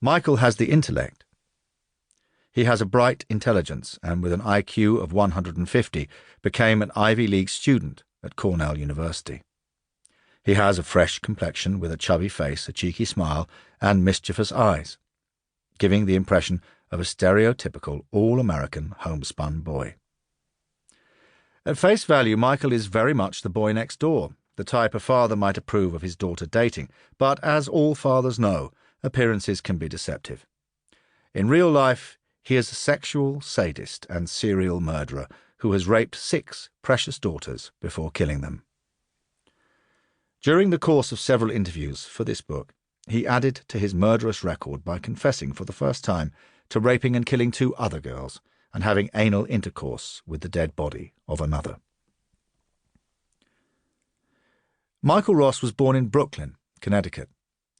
Michael has the intellect. He has a bright intelligence and with an IQ of 150 became an Ivy League student at Cornell University. He has a fresh complexion with a chubby face, a cheeky smile, and mischievous eyes, giving the impression of a stereotypical all-American homespun boy. At face value, Michael is very much the boy next door, the type a father might approve of his daughter dating, but as all fathers know, appearances can be deceptive. In real life, he is a sexual sadist and serial murderer who has raped 6 precious daughters before killing them. During the course of several interviews for this book, he added to his murderous record by confessing for the first time to raping and killing 2 other girls and having anal intercourse with the dead body of another. Michael Ross was born in Brooklyn, Connecticut,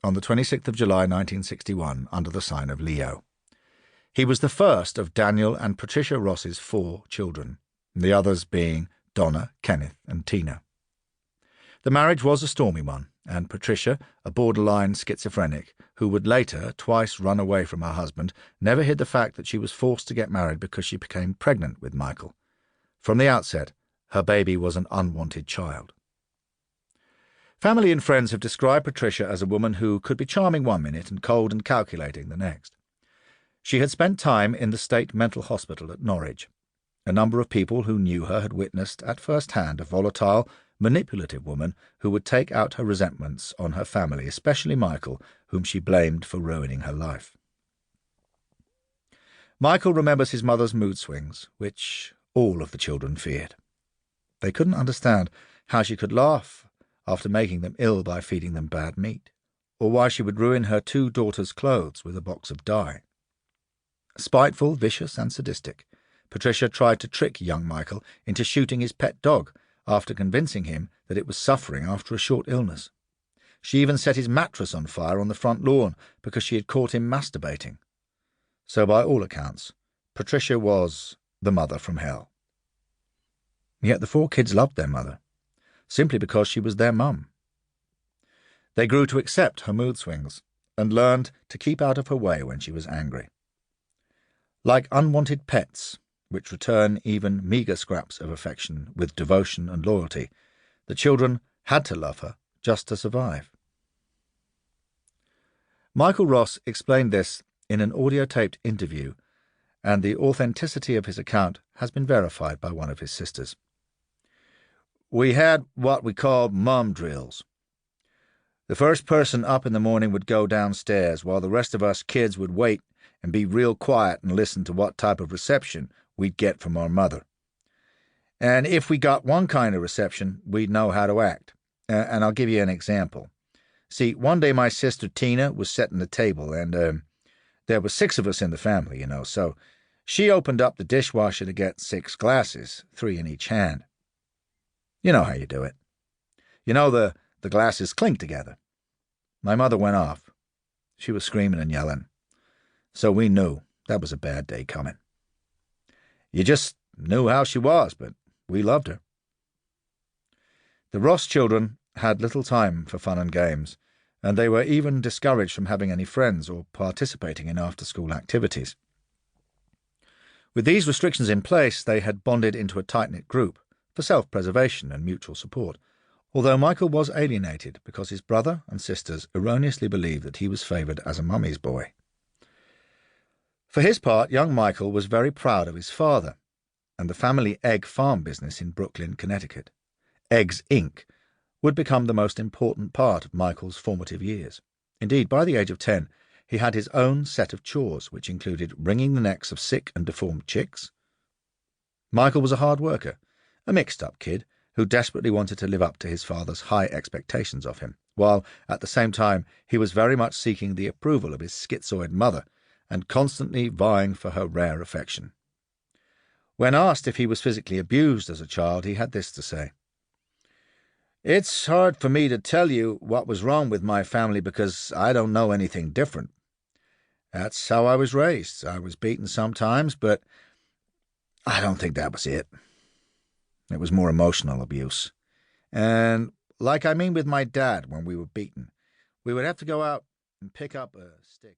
on the 26th of July 1961 under the sign of Leo. He was the first of Daniel and Patricia Ross's 4 children, the others being Donna, Kenneth, and Tina. The marriage was a stormy one, and Patricia, a borderline schizophrenic, who would later twice run away from her husband, never hid the fact that she was forced to get married because she became pregnant with Michael. From the outset, her baby was an unwanted child. Family and friends have described Patricia as a woman who could be charming one minute and cold and calculating the next. She had spent time in the state mental hospital at Norwich. A number of people who knew her had witnessed at first hand a volatile, manipulative woman who would take out her resentments on her family, especially Michael, whom she blamed for ruining her life. Michael remembers his mother's mood swings, which all of the children feared. They couldn't understand how she could laugh after making them ill by feeding them bad meat, or why she would ruin her 2 daughters' clothes with a box of dye. Spiteful, vicious, and sadistic, Patricia tried to trick young Michael into shooting his pet dog after convincing him that it was suffering after a short illness. She even set his mattress on fire on the front lawn because she had caught him masturbating. So by all accounts, Patricia was the mother from hell. Yet the 4 kids loved their mother, simply because she was their mum. They grew to accept her mood swings and learned to keep out of her way when she was angry. Like unwanted pets, which return even meagre scraps of affection with devotion and loyalty, the children had to love her just to survive. Michael Ross explained this in an audiotaped interview, and the authenticity of his account has been verified by one of his sisters. We had what we called mum drills. The first person up in the morning would go downstairs, while the rest of us kids would wait and be real quiet and listen to what type of reception we'd get from our mother. And if we got one kind of reception, we'd know how to act. And I'll give you an example. See, one day my sister Tina was setting the table, and there were 6 of us in the family, so she opened up the dishwasher to get 6 glasses, 3 in each hand. You know how you do it. The glasses clink together. My mother went off. She was screaming and yelling. So we knew that was a bad day coming. You just knew how she was, but we loved her. The Ross children had little time for fun and games, and they were even discouraged from having any friends or participating in after-school activities. With these restrictions in place, they had bonded into a tight-knit group for self-preservation and mutual support, although Michael was alienated because his brother and sisters erroneously believed that he was favoured as a mummy's boy. For his part, young Michael was very proud of his father and the family egg farm business in Brooklyn, Connecticut. Eggs, Inc. would become the most important part of Michael's formative years. Indeed, by the age of 10, he had his own set of chores, which included wringing the necks of sick and deformed chicks. Michael was a hard worker, a mixed-up kid who desperately wanted to live up to his father's high expectations of him, while at the same time he was very much seeking the approval of his schizoid mother and constantly vying for her rare affection. When asked if he was physically abused as a child, he had this to say: "It's hard for me to tell you what was wrong with my family because I don't know anything different. That's how I was raised. I was beaten sometimes, but I don't think that was it. It was more emotional abuse. And with my dad when we were beaten, we would have to go out and pick up a stick."